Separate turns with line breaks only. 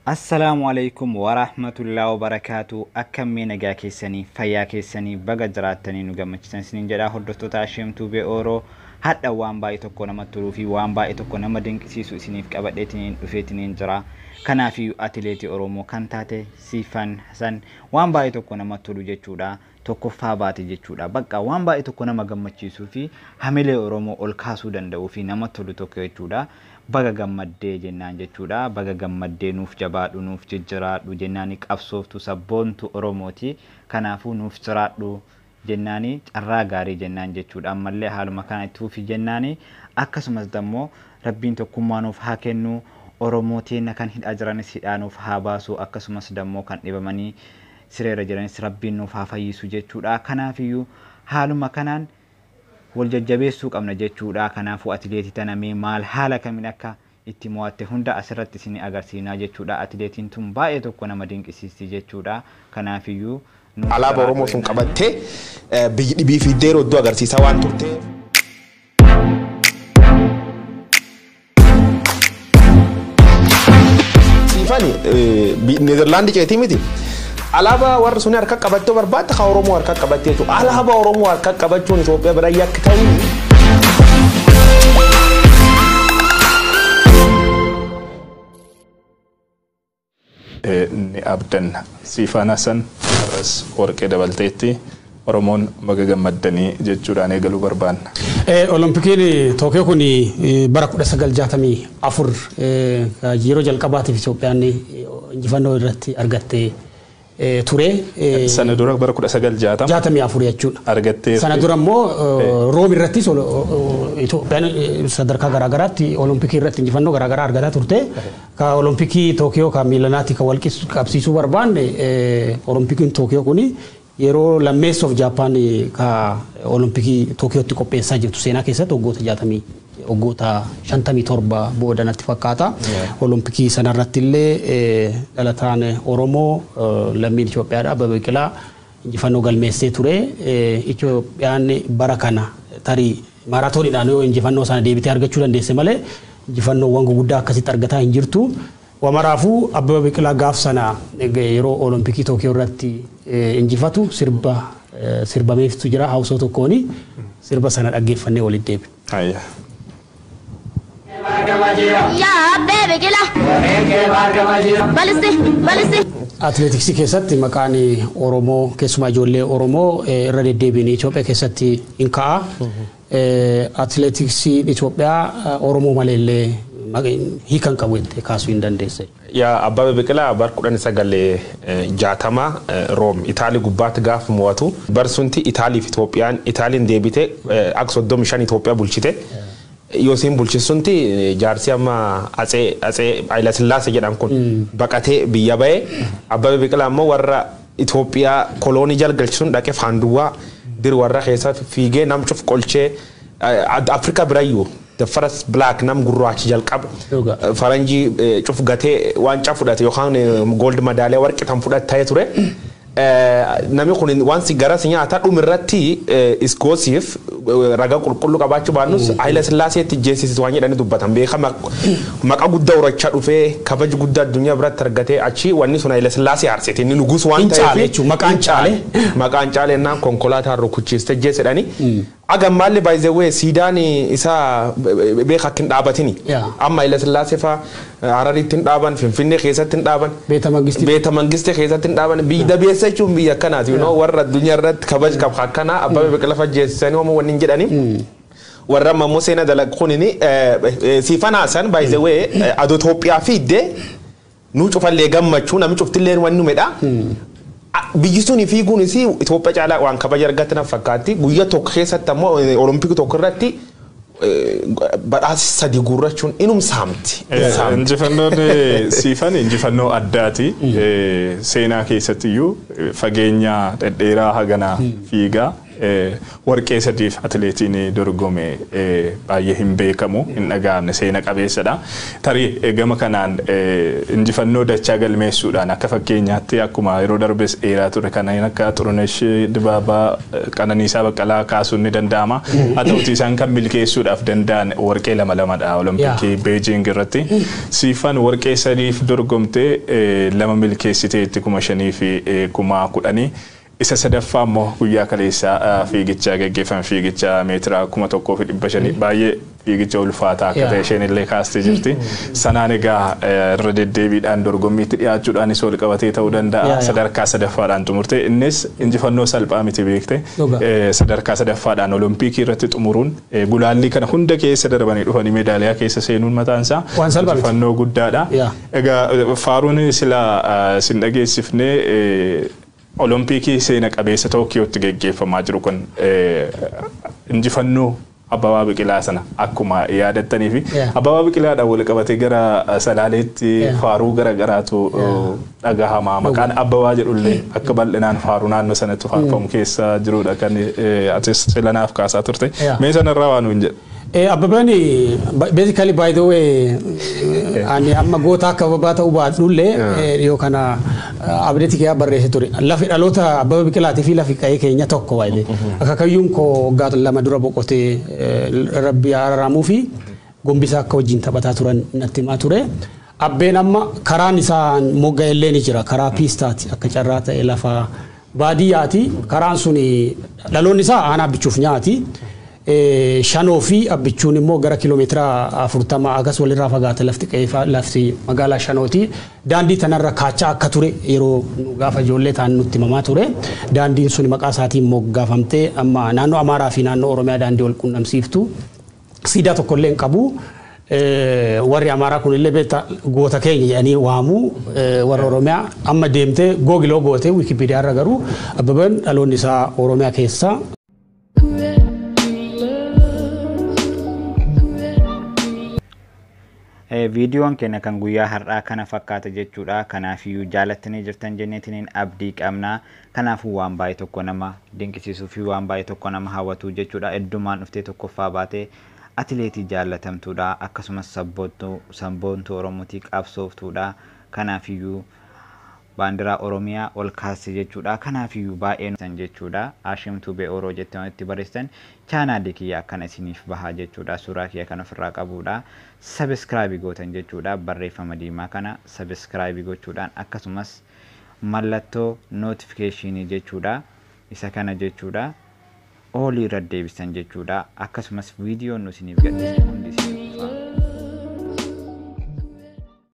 Assalamu alaikum wa rahmatullahi wa barakatuh. Akkamii nagaa keessanii fayyaa keessanii baga jiraatanii nu gammachiisan isiniin jedha hordoftoota Asheemtuu Be'ooroo hadha waan baay'ee tokko namatti toluu fi waan baay'ee tokko nama dinqisiisu isiniif qabadheetiniin dhufeetiniin jira. Kanaafiyyuu atileetii Oromoo kan taate Siifan Hasan waan baay'ee tokko namatti tolu jechuudha. Tokkoffaa baate jechuudha. Bakka waan baay'ee tokko nama gammachiisuu fi hamilee Oromoo ol kaasuu danda'uu fi namatti tolu tokko jechuudha. Baga gammaddee jennaan jechuudha. Baga gammaddee nuuf jabaadhu nuuf jijjiraadhu jennaani qabsooftu sabboontu Oromooti. Kanaafuu nuuf jiraadhu jennaani carraa gaarii jennaan jechuudha. Ammallee haaluma kana itti fufi jennaani akkasumas dammoo Rabbiin tokkummaa nuuf haa kennu. Oromootiin kan hidhaa jiranis hidhaa nuuf haa baasu akkasumas dammoo kan dhibamanii sireera jiranis Rabbiin nuuf haa fayyisu jechuudha. Kanaafiyyuu haaluma kanaan wal jajjabeessuu qabna jechuudha. Kanaafuu atileetii tanamee maal haala kamiin akka itti mo'atte hunda asirratti isin agarsiinaa jechuudha. Atileetiin tun baay'ee tokko nama dinqisiisti jechuudha. Kanaafiyyuu
alaabaa Oromoo sun qabattee biyyi dhibii fiddee roddoo agarsiisaa waan turte. Siifani Neezerlaandi ceetii miti. Alaabaa warra sun harka qabattee barbaadda ka Oromoo harka qabattee jechuudha. Alaabaa Oromoo harka qabachuun Itoophiyaa bira yakka ta'uu.
Ni abdan Siifan Hasan arras warqee dabalteetti Oromoon baga gammaddanii jechuudhaan eegaluu barbaanna.
Oloompikiin Tookiyoo kun bara 1964 yeroo jalqabaatiif Itoophiyaan injifannoo irratti argatte ture.
Sana dura bara 1964
jechuudha.
Argattee.
Sana dura immoo Room irratti Itoophiyaan sadarkaa garaagaraatti Olompikii irratti injifannoo garaagaraa argataa turte. Ka Olompikii Tookiyoo ka miilanaatti ka wal qabsiisuu barbaanne Olompikiin Tookiyoo kun yeroo lammeessoof Jaappaan ka Olompikii Tookiyootti qopheessaa jirtu seenaa keessatti waggoota 57 boodanatti fakkaata. Olompikii sanarratti illee dhalataan Oromoo lammiin Itoophiyaadha Abbabaa Biqilaa injifannoo galmeessee ture. Itoophiyaan bara kana tarii maaraatooniidhaan yoo injifannoo sana deebitee argachuu dandeesse malee injifannoowwan guguddaa akkasitti argataa hin jirtu. Wamaraafuu Abbabaa Biqilaa gaaf sana yeroo Olompikii Tookiyoo irratti injifatu sirbameeftu jira hausoo tokkooni sirba sana dhaggeeffannee walitti deebina. Atileetiksii keessatti maqaan Oromoo keessumaa ijoollee Oromoo irra deddeebiin Itoophiyaa keessatti hin ka'a. Atileetiksiin Itoophiyaa Oromoo maleellee hiikan qabu jettee kaasuu hin dandeesse.
Yaa Abbabaa Biqilaa bara 1960 Room Itaalii gubbaatti gaafa mo'atu barsunti Itaalii fi Itoophiyaan Itaaliin deebite akka 35 Itoophiyaa bulchite. Yoosiin bulchisunti jaarsi amma Atsee Hayilasillaasee jedhan kun baqatee biyya ba'e. Abbabaa Biqilaa ammoo warra Itoophiyaa koloonii jalgalchisuun dhaqee faanduwaa dir warra keessa fiigee namcuuf qolchee Afrikaa birayyuu the first black nam gurraachi jalqaba faranjii cuf gatee waancaa fudhate yookaan gold madaaliyaa warqee tan fudhatee ture. Namni kun waan sigaaraa nyaata dhumirratti iskoosiif raga qulqulluu qabaachuu baannus Hayilasillaasee jeesisiis waan jedhanii dubbatan beekama maqaa guddaa horachaa dhufee kabaj guddaa addunyaa biratti argatee achi wanni sun Hayilasillaasee aarsite inni lugus waan ta'eef maqaan caale naan konkolaataa rukuchiiste jeesedhani. Agammalle by the way Siidaan isaa beeka kin dhaabatini amma Hayilasillaasee fa Hararitti dhaaban Finfinnee keessatti dhaaban Beeta Mangiste keessatti dhaaban biyya beessa jechuun biyya kanaati warra addunyaa irratti kabaj qab akkana Abbabaa Biqilaa fajjeessanii homo wanni jedhani warra mammoo seena dalaqunini Siifan Hasan by the way ado Itoophiyaa fiidde nu cufallee gammachuu namni cuftillee wanni medha. Biyyi sun fiiguunis Itoophiyaa caalaa waan kabaja argatan fakkaatti guyyaa tokko keessatti ammoo Olompikii tokko irratti badhaasa sadi gurrachuun inum saamti.
Injifannoon Siifan injifannoo addaati. Seenaa keessatti iyyuu fageenya dhedheeraa hagana fiigaa warqee sadiif atileetiin dorgome baay'ee hin beekamu hin dhaga'amne seena qabeessadha. Tarii gama kanaan injifannoo dachaa galmeessuudhaan akka fakkeenyaatti akkuma yeroo darbes dheeraa ture kanneen akka Xurunesh Dibaabaa Qananiisaa Baqqalaa kaasuun ni danda'ama. Haa ta'uti isaan kan milkeessuudhaaf danda'an warqee lama lamadha Olompikii Beijing irratti. Siifan warqee sadiif dorgomtee lama milkeessiteetti 5,000 fi 10,000. Isa sadaffaa immoo guyyaa kaleessaa fiigichaa gaggeeffame fiigicha meetira 1,500 baay'ee fiigicha ulfaataa akka ta'e isheen illee kaastee jirti. Sanaan egaa irra deddeebiidhaan dorgommiitti dhiyaachuudhaanis ol qabatee ta'uu danda'a. Sadarkaa sadaffaadhaan xumurte innis injifannoo salphaa miti beekte. Sadarkaa sadaffaadhaan Olompikii irratti xumuruun gulaallii kana hunda keessa darbanii dhufanii meedaaliyaa keessa seenuun mataansaa injifannoo guddaadha. Egaa faaruun sila sin dhageessifnee Olompikii seena qabeessa Tookiyootti gaggeeffamaa jiru kun injifannoo Abbabaa Biqilaa sana akkuma yaadattanii fi Abbabaa Biqilaadhaan wal qabatee gara Salaaleetti faaruu garaagaraatu dhagahamaa. Maqaan Abbabaa jedhullee akka bal'inaan faaruu naannoo sanatti faarfamu keessa jirudha kan atis silanaaf kaasaa turte. Mee sanarraa waan nuun jedhu.
Abbabaan basically by the way ani amma goota akka Abbabaa ta'uu baadhullee yoo kana abdeetii kee barreessee ture. Lafi dhaloota Abbabaa Biqilaatii fi lafi qe'ee keenya tokko baay'ee. Akaakayyuun koo gaatu lama dura boqotee Rabbi araramuu fi gombisaa akka wajjin taphataa turan natti himaa ture. Abbeen amma karaan isaan moggaa illee ni jira. Karaa piistaati akka carraa ta'e lafa baadiyyaati. Karaan sun dhaloonni isaa aanaa bichuuf nyaati. Shanoo fi abbichuun immoo gara kiiloomeetira 40 agas walirraa fagaata lafti qe'ee lafti magaalaa Shanooti. Daandii tanarra kaachaa akka ture yeroo gaafa ijoollee ta'an nutti himamaa ture. Daandiin sun maqaa isaatiin moggaafamtee amma naannoo Amaaraa fi naannoo Oromiyaa daandii wal quunnamsiiftu siidaa tokkollee hin qabu. Warri Amaaraa kunillee beektaa goota keenya jedhanii waamu warra Oromiyaa amma deemtee googiloo gootee Wikipiidiyaa irra garuu Abbabaan dhaloonni isaa Oromiyaa keessa.
Viidiyoon keenya kan guyyaa har'aa kana fakkaata jechuudha. Kanaafiyyuu jaalattanii jirtan jenneetiin abdii qabna. Kanaafuu waan baay'ee tokko nama dinqisiisuu fi waan baay'ee tokko nama hawwatu jechuudha. Heddumaan dhuftee tokkoffaa baatee atileetii jaalatamtuudha. Akkasumas sabboontuu Oromootii qabsooftuudha. Kanaafiyyuu baandiraa Oromiyaa ol kaasee jechuudha. Kanaafiyyuu baay'ee nutan jechuudha. Ashimtuu Be'ooroo jettanii itti barreessitan chaanaalii kiyya akkana isiniif bahaa jechuudha. Suuraa kiyya kan ofirraa qabuudha. Subscribe gootan jechuudha. Barreeffama diimaa kana subscribe gochuudhaan akkasumas mallattoo notification jechuudha. Isa kana jechuudha. Olii irra deebisan jechuudha. Akkasumas viidiyoon nu isiniif gadhiisne hundi